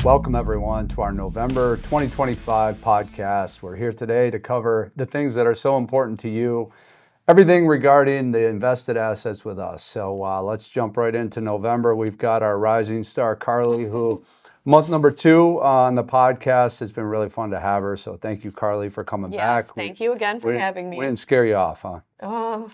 Welcome everyone to our November 2025 podcast. We're here today to cover the things that are so important to you, everything regarding the invested assets with us. So let's jump right into November. We've got our rising star, Carly, who month number 2 on the podcast. It's been really fun to have her. So thank you, Carly, for coming back. Yes, thank you again for having me. We didn't scare you off, huh?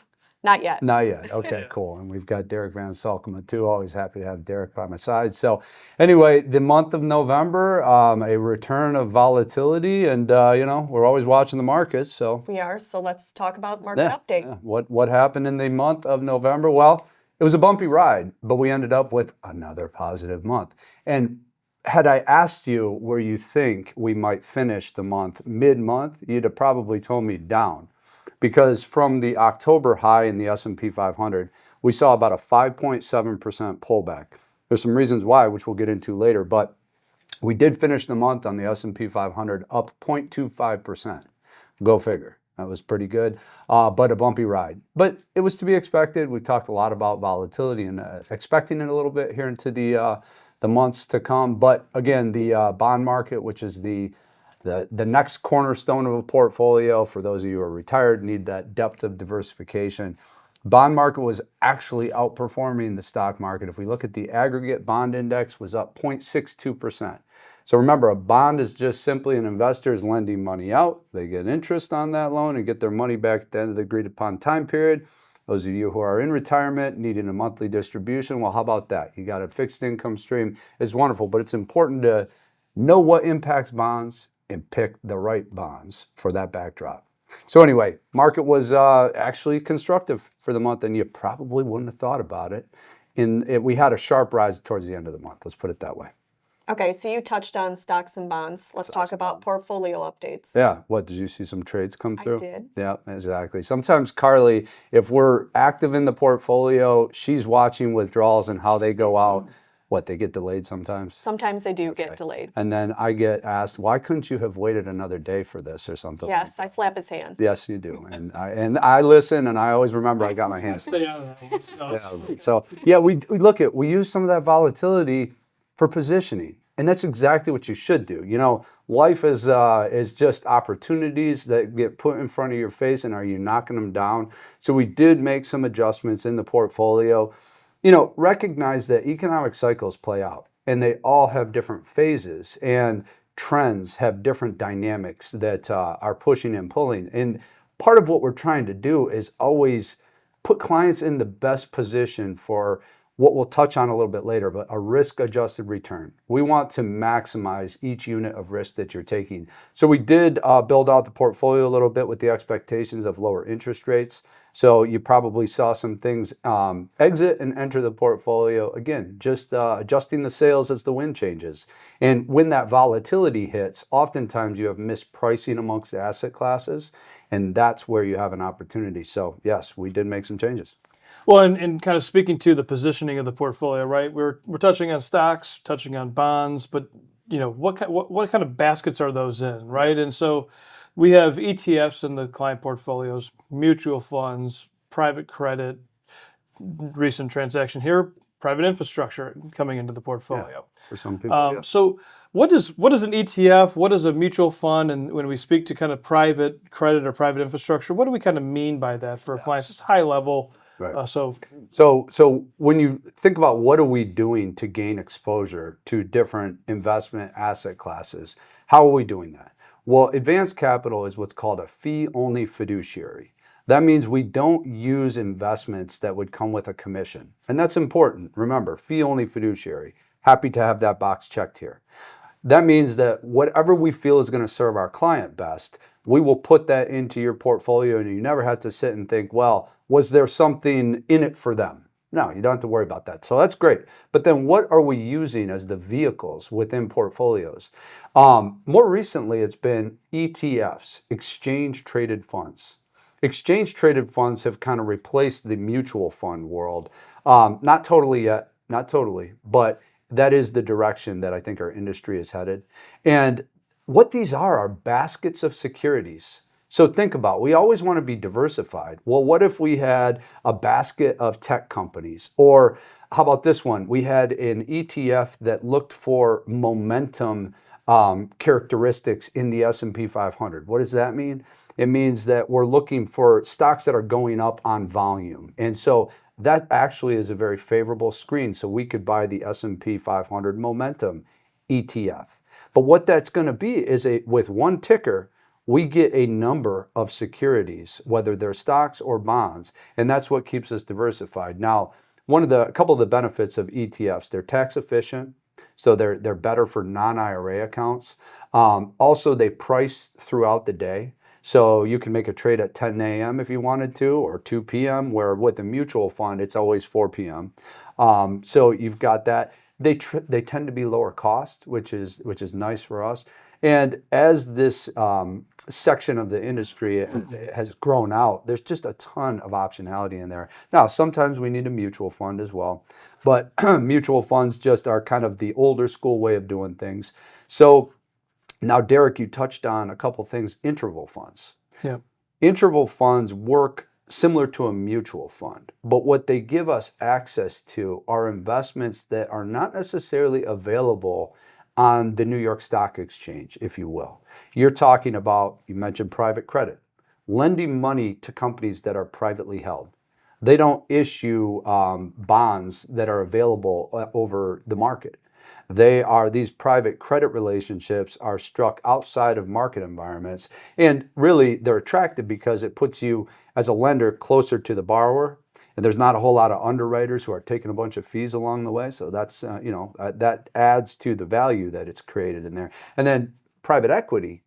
Not yet. Not yet. Okay, cool. And we've got Derek Van Salkema too. Always happy to have Derek by my side. So anyway, the month of November, a return of volatility, and we're always watching the markets. So we are. So let's talk about market update. Yeah. What happened in the month of November? Well, it was a bumpy ride, but we ended up with another positive month. And had I asked you where you think we might finish the month mid-month, you'd have probably told me down. Because from the October high in the S&P 500, we saw about a 5.7% pullback. There's some reasons why, which we'll get into later, but we did finish the month on the S&P 500 up 0.25%. Go figure. That was pretty good, but a bumpy ride. But it was to be expected. We've talked a lot about volatility and expecting it a little bit here into the months to come. But again, the bond market, which is the next cornerstone of a portfolio, for those of you who are retired, need that depth of diversification. Bond market was actually outperforming the stock market. If we look at the aggregate bond index, was up 0.62%. So remember, a bond is just simply an investor is lending money out. They get interest on that loan and get their money back at the end of the agreed upon time period. Those of you who are in retirement needing a monthly distribution, well, how about that? You got a fixed income stream. It's wonderful, but it's important to know what impacts bonds and pick the right bonds for that backdrop. So anyway, market was actually constructive for the month, and you probably wouldn't have thought about it. We had a sharp rise towards the end of the month. Let's put it that way. Okay, so you touched on stocks and bonds. Let's talk about portfolio updates. Yeah, what, did you see some trades come through? I did. Yeah, exactly. Sometimes, Carly, if we're active in the portfolio, she's watching withdrawals and how they go out. What, they get delayed sometimes? Sometimes they do get delayed. And then I get asked, why couldn't you have waited another day for this or something? Yes, I slap his hand. Yes, you do. And I listen, and I always remember I got my hands. Stay out of that one. So yeah, we use some of that volatility for positioning. And that's exactly what you should do. You know, life is just opportunities that get put in front of your face, and are you knocking them down? So we did make some adjustments in the portfolio. You know, recognize that economic cycles play out, and they all have different phases, and trends have different dynamics that are pushing and pulling. And part of what we're trying to do is always put clients in the best position for what we'll touch on a little bit later, but a risk-adjusted return. We want to maximize each unit of risk that you're taking. So we did build out the portfolio a little bit with the expectations of lower interest rates. So you probably saw some things exit and enter the portfolio. Again, just adjusting the sails as the wind changes. And when that volatility hits, oftentimes you have mispricing amongst the asset classes, and that's where you have an opportunity. So yes, we did make some changes. Well, and kind of speaking to the positioning of the portfolio, right? We're touching on stocks, touching on bonds, but you know what kind of baskets are those in, right? And so we have ETFs in the client portfolios, mutual funds, private credit, recent transaction here, private infrastructure coming into the portfolio. Yeah, for some people. So what is an ETF? What is a mutual fund? And when we speak to kind of private credit or private infrastructure, what do we kind of mean by that for clients? It's high level. Right. So when you think about what are we doing to gain exposure to different investment asset classes, how are we doing that? Well, Advanced Capital is what's called a fee-only fiduciary. That means we don't use investments that would come with a commission. And that's important. Remember, fee-only fiduciary. Happy to have that box checked here. That means that whatever we feel is going to serve our client best, we will put that into your portfolio, and you never have to sit and think, well, was there something in it for them? No, you don't have to worry about that. So that's great. But then what are we using as the vehicles within portfolios? More recently, it's been ETFs, exchange-traded funds. Exchange-traded funds have kind of replaced the mutual fund world. Not totally yet, not totally, but that is the direction that I think our industry is headed. And what these are baskets of securities. So think about, we always want to be diversified. Well, what if we had a basket of tech companies? Or how about this one? We had an ETF that looked for momentum characteristics in the S&P 500. What does that mean? It means that we're looking for stocks that are going up on volume. And so that actually is a very favorable screen. So we could buy the S&P 500 momentum ETF. But what that's going to be is with one ticker, we get a number of securities, whether they're stocks or bonds, and that's what keeps us diversified. Now, a couple of the benefits of ETFs, they're tax efficient, so they're better for non-IRA accounts. Also, they price throughout the day. So you can make a trade at 10 a.m. if you wanted to, or 2 p.m., where with a mutual fund, it's always 4 p.m. So you've got that. They tend to be lower cost, which is nice for us. And as this section of the industry has grown out, there's just a ton of optionality in there. Now, sometimes we need a mutual fund as well, but mutual funds just are kind of the older school way of doing things. So now, Derek, you touched on a couple things, interval funds. Yeah. Interval funds work similar to a mutual fund, but what they give us access to are investments that are not necessarily available on the New York Stock Exchange, if you will. You're talking about, you mentioned private credit, lending money to companies that are privately held. They don't issue bonds that are available over the market. These private credit relationships are struck outside of market environments, and really they're attractive because it puts you as a lender closer to the borrower, and there's not a whole lot of underwriters who are taking a bunch of fees along the way. So that's that adds to the value that it's created in there. And then private equity,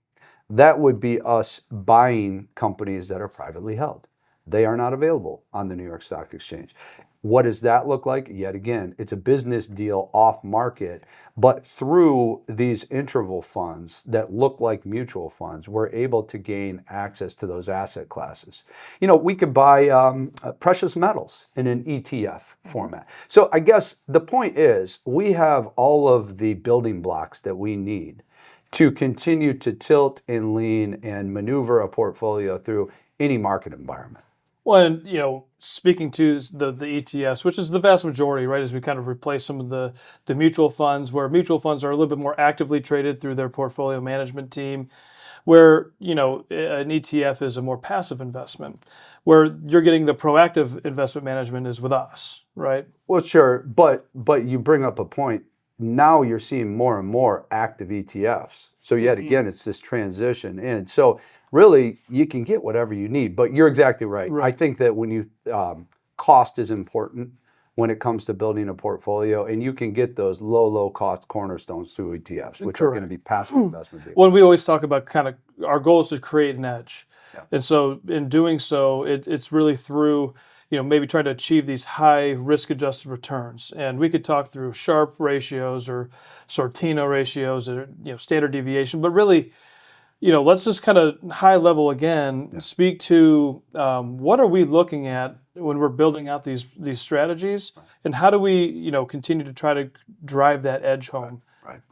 that would be us buying companies that are privately held. They are not available on the New York Stock Exchange. What does that look like? Yet again, it's a business deal off market, but through these interval funds that look like mutual funds, we're able to gain access to those asset classes. We could buy precious metals in an ETF format. So I guess the point is we have all of the building blocks that we need to continue to tilt and lean and maneuver a portfolio through any market environment. Well, and speaking to the ETFs, which is the vast majority, right, as we kind of replace some of the mutual funds, where mutual funds are a little bit more actively traded through their portfolio management team, where an ETF is a more passive investment, where you're getting the proactive investment management is with us, right? Well, sure, but you bring up a point. Now you're seeing more and more active ETFs. So yet again, it's this transition in. So really, you can get whatever you need, but you're exactly right. I think that when you cost is important when it comes to building a portfolio, and you can get those low cost cornerstones through ETFs, which are going to be passive investment vehicles. Well, we always talk about kind of our goal is to create an edge, and so in doing so, it's really through maybe trying to achieve these high risk-adjusted returns. And we could talk through Sharpe ratios or Sortino ratios or standard deviation, but really, let's just kind of high level again speak to what are we looking at when we're building out these strategies, and how do we continue to try to drive that edge home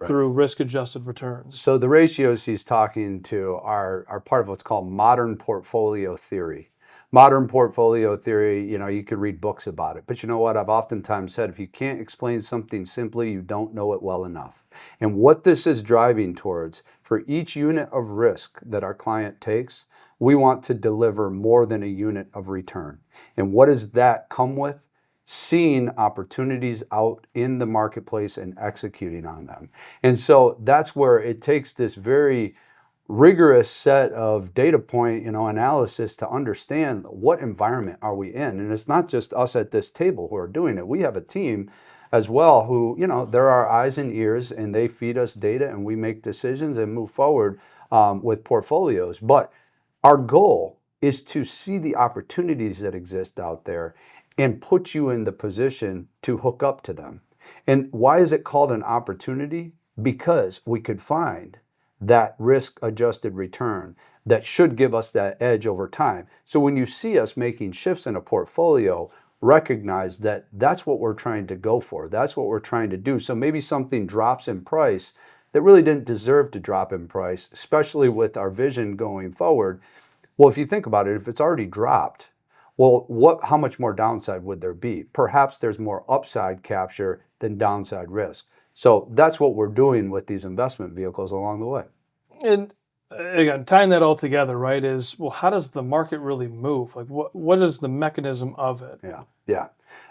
through risk-adjusted returns. So the ratios he's talking to are part of what's called modern portfolio theory. Modern portfolio theory, you could read books about it. But you know what? I've oftentimes said, if you can't explain something simply, you don't know it well enough. And what this is driving towards, for each unit of risk that our client takes, we want to deliver more than a unit of return. And what does that come with? Seeing opportunities out in the marketplace and executing on them. And so that's where it takes this very rigorous set of data point analysis to understand what environment are we in. And it's not just us at this table who are doing it. We have a team as well who, they're our eyes and ears, and they feed us data, and we make decisions and move forward with portfolios. But our goal is to see the opportunities that exist out there and put you in the position to hook up to them. And why is it called an opportunity? Because we could find that risk-adjusted return that should give us that edge over time. So when you see us making shifts in a portfolio, recognize that that's what we're trying to go for. That's what we're trying to do. So maybe something drops in price that really didn't deserve to drop in price, especially with our vision going forward. Well, if you think about it, if it's already dropped, well, how much more downside would there be? Perhaps there's more upside capture than downside risk. So that's what we're doing with these investment vehicles along the way. And again, tying that all together, right, is, well, how does the market really move? Like, what is the mechanism of it? Yeah, yeah.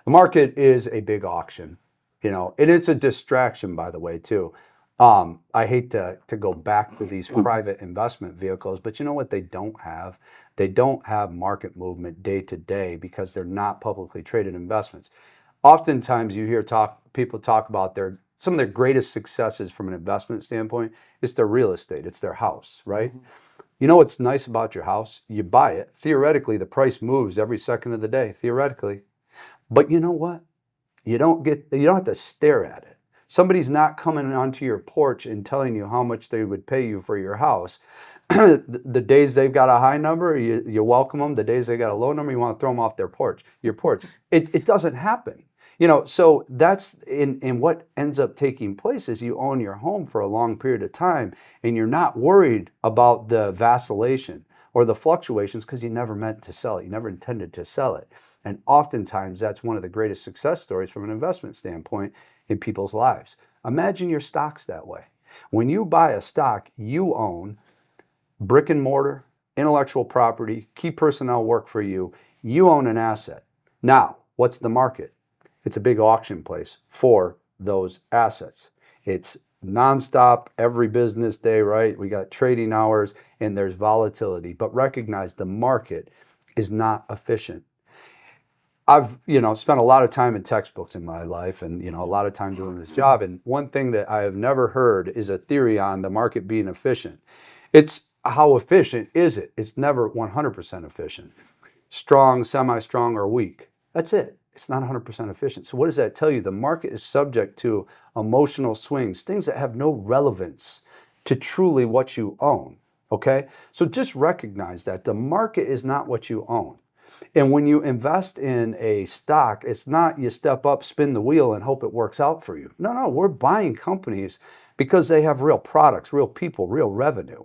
The market is a big auction, and it's a distraction, by the way, too. I hate to go back to these private investment vehicles, but you know what they don't have? They don't have market movement day to day because they're not publicly traded investments. Oftentimes you hear people talk about some of their greatest successes from an investment standpoint. It's their real estate, it's their house, right? You know what's nice about your house? You buy it. Theoretically, the price moves every second of the day, theoretically. But you know what? You don't have to stare at it. Somebody's not coming onto your porch and telling you how much they would pay you for your house. The days they've got a high number, you welcome them. The days they got a low number, you want to throw them off your porch. It doesn't happen. So that's in what ends up taking place is you own your home for a long period of time and you're not worried about the vacillation or the fluctuations because you never meant to sell it. You never intended to sell it. And oftentimes that's one of the greatest success stories from an investment standpoint in people's lives. Imagine your stocks that way. When you buy a stock, you own brick and mortar, intellectual property, key personnel work for you. You own an asset. Now, what's the market? It's a big auction place for those assets. It's nonstop every business day, right? We got trading hours and there's volatility, but recognize the market is not efficient. I've, spent a lot of time in textbooks in my life and, a lot of time doing this job. And one thing that I have never heard is a theory on the market being efficient. It's how efficient is it? It's never 100% efficient. Strong, semi-strong, or weak. That's it. It's not 100% efficient. So what does that tell you? The market is subject to emotional swings, things that have no relevance to truly what you own, okay? So just recognize that the market is not what you own. And when you invest in a stock, it's not you step up, spin the wheel, and hope it works out for you. No, we're buying companies because they have real products, real people, real revenue.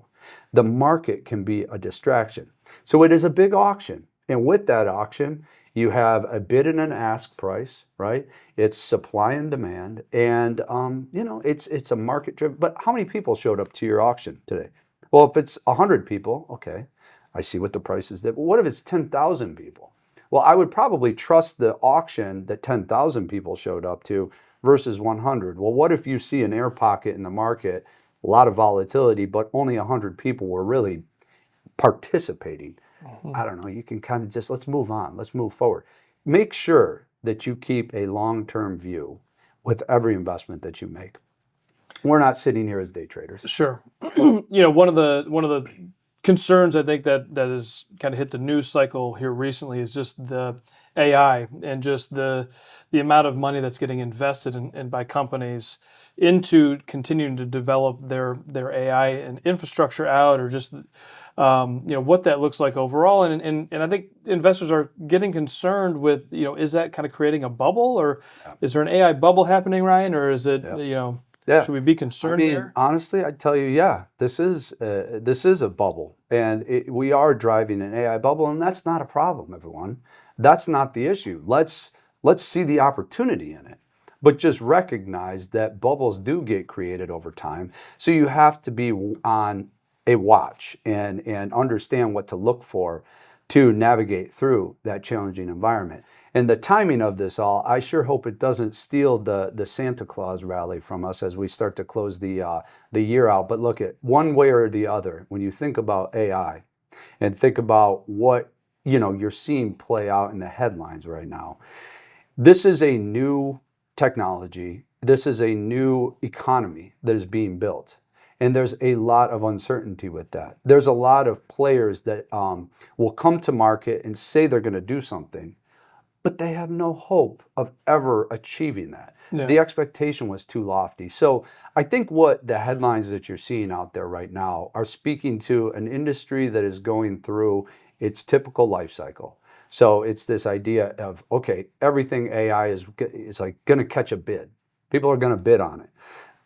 The market can be a distraction. So it is a big auction. And with that auction, you have a bid and an ask price, right? It's supply and demand, and it's a market driven. But how many people showed up to your auction today? Well, if it's 100 people, okay, I see what the price is. But what if it's 10,000 people? Well, I would probably trust the auction that 10,000 people showed up to versus 100. Well, what if you see an air pocket in the market, a lot of volatility, but only 100 people were really participating? I don't know, you can kind of let's move on, let's move forward. Make sure that you keep a long-term view with every investment that you make. We're not sitting here as day traders. Sure. One of the concerns I think that has kind of hit the news cycle here recently is just the AI and just the amount of money that's getting invested in by companies into continuing to develop their AI and infrastructure out, or just what that looks like overall. And I think investors are getting concerned with, is that kind of creating a bubble, or is there an AI bubble happening, Ryan, or is it should we be concerned there? Honestly, I'd tell you, this is a bubble, and we are driving an AI bubble, and that's not a problem, everyone. That's not the issue. Let's see the opportunity in it, but just recognize that bubbles do get created over time. So you have to be on a watch and understand what to look for to navigate through that challenging environment. And the timing of this all, I sure hope it doesn't steal the Santa Claus rally from us as we start to close the year out. But look, at one way or the other, when you think about AI and think about what you're seeing play out in the headlines right now, this is a new technology. This is a new economy that is being built. And there's a lot of uncertainty with that. There's a lot of players that will come to market and say they're going to do something, but they have no hope of ever achieving that. Yeah. The expectation was too lofty. So I think what the headlines that you're seeing out there right now are speaking to an industry that is going through its typical life cycle. So it's this idea of, okay, everything AI is like going to catch a bid. People are going to bid on it.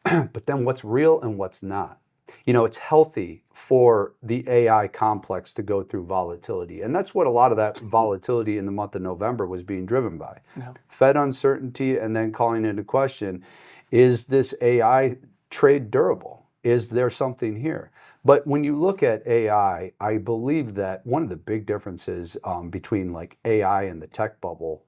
But then what's real and what's not? it's healthy for the AI complex to go through volatility. And that's what a lot of that volatility in the month of November was being driven by. Yeah. Fed uncertainty and then calling into question, is this AI trade durable? Is there something here? But when you look at AI, I believe that one of the big differences between like AI and the tech bubble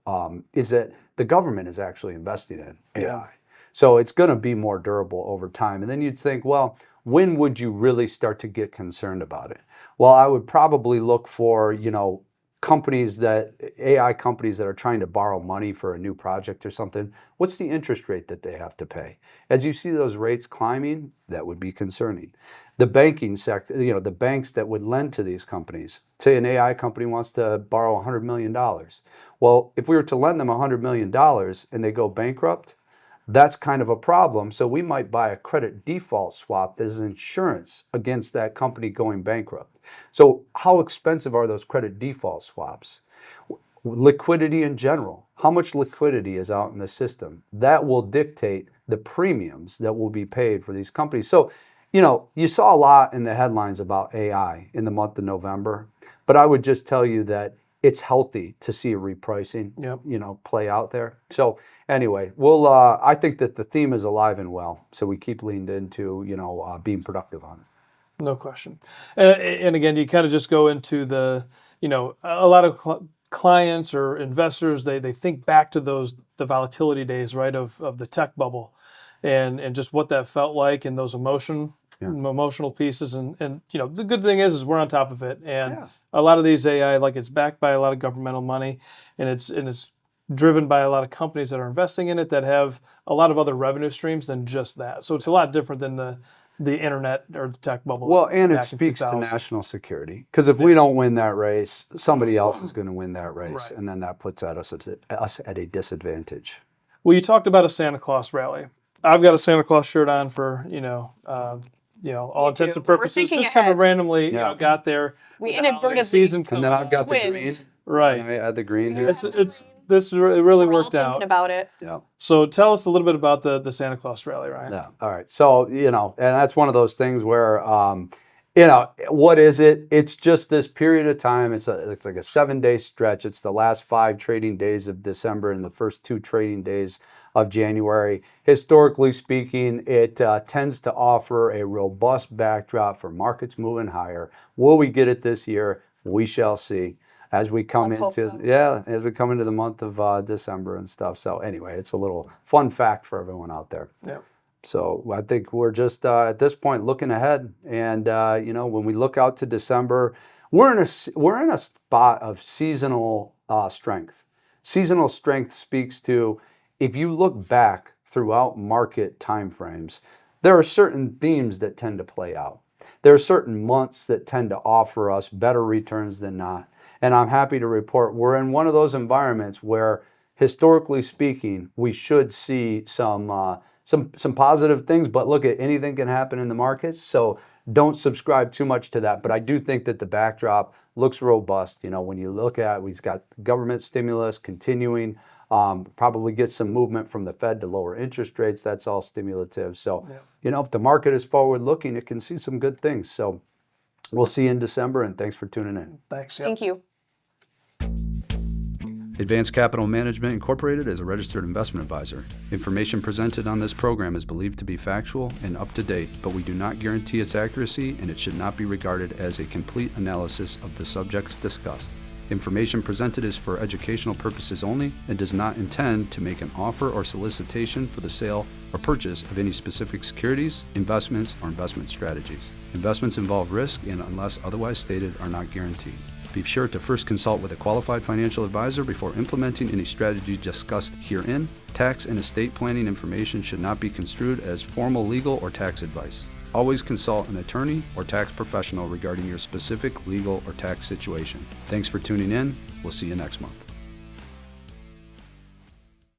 is that the government is actually investing in AI. Yeah. So it's going to be more durable over time. And then you'd think, well, when would you really start to get concerned about it? Well, I would probably look for, AI companies that are trying to borrow money for a new project or something. What's the interest rate that they have to pay? As you see those rates climbing, that would be concerning. The banking sector, the banks that would lend to these companies, say an AI company wants to borrow $100 million. Well, if we were to lend them $100 million and they go bankrupt, that's kind of a problem. So we might buy a credit default swap that is insurance against that company going bankrupt. So how expensive are those credit default swaps? Liquidity in general. How much liquidity is out in the system? That will dictate the premiums that will be paid for these companies. So, you saw a lot in the headlines about AI in the month of November, but I would just tell you that it's healthy to see a repricing, play out there. So anyway, I think that the theme is alive and well. So we keep leaned into, being productive on it. No question. And again, you kind of just go into the, a lot of clients or investors, they think back to the volatility days, right, of the tech bubble and just what that felt like and those emotional pieces. And the good thing is we're on top of it. And a lot of these AI, like it's backed by a lot of governmental money and it's driven by a lot of companies that are investing in it that have a lot of other revenue streams than just that. So it's a lot different than the internet or the tech bubble. Well, and it speaks to national security. Because if we don't win that race, somebody else is going to win that race. Right. And then that puts us at a disadvantage. Well, you talked about a Santa Claus rally. I've got a Santa Claus shirt on for, all intents and purposes. Just kind of randomly got there. We inadvertently season and then I've got the twinned. green. Right. I add the green here. This really We're all worked out. thinking about it. Yeah. So tell us a little bit about the Santa Claus rally, Ryan. Yeah. All right. So, and that's one of those things where, what is it? It's just this period of time. It's like a 7-day stretch. It's the last 5 trading days of December and the first 2 trading days of January. Historically speaking, it tends to offer a robust backdrop for markets moving higher. Will we get it this year? We shall see. As we come into the month of December and stuff. So anyway, it's a little fun fact for everyone out there. Yeah. So I think we're just at this point looking ahead, and when we look out to December, we're in a spot of seasonal strength. Seasonal strength speaks to, if you look back throughout market timeframes, there are certain themes that tend to play out. There are certain months that tend to offer us better returns than not. And I'm happy to report we're in one of those environments where, historically speaking, we should see some positive things. But look, anything can happen in the markets, so don't subscribe too much to that. But I do think that the backdrop looks robust. When you look at, we've got government stimulus continuing. Probably get some movement from the Fed to lower interest rates. That's all stimulative. So, if the market is forward looking, it can see some good things. So we'll see you in December, and thanks for tuning in. Thanks. Thank you. Advanced Capital Management Incorporated is a registered investment advisor. Information presented on this program is believed to be factual and up to date, but we do not guarantee its accuracy, and it should not be regarded as a complete analysis of the subjects discussed. Information presented is for educational purposes only and does not intend to make an offer or solicitation for the sale or purchase of any specific securities, investments, or investment strategies. Investments involve risk and, unless otherwise stated, are not guaranteed. Be sure to first consult with a qualified financial advisor before implementing any strategy discussed herein. Tax and estate planning information should not be construed as formal legal or tax advice. Always consult an attorney or tax professional regarding your specific legal or tax situation. Thanks for tuning in. We'll see you next month.